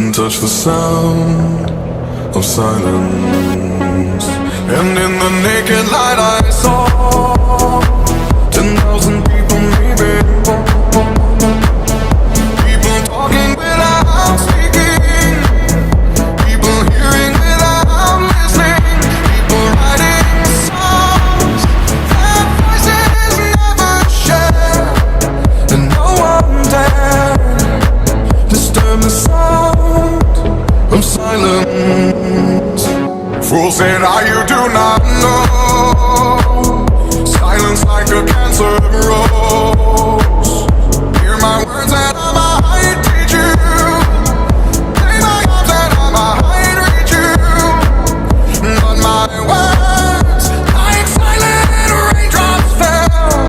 and touch the sound of silence. And in the naked light I saw 10,000 people, maybe people talking without speaking, people hearing without listening, people writing songs that voices never share, and no one dared disturb the sound of silence. Fool said, you do not know. Silence like a cancer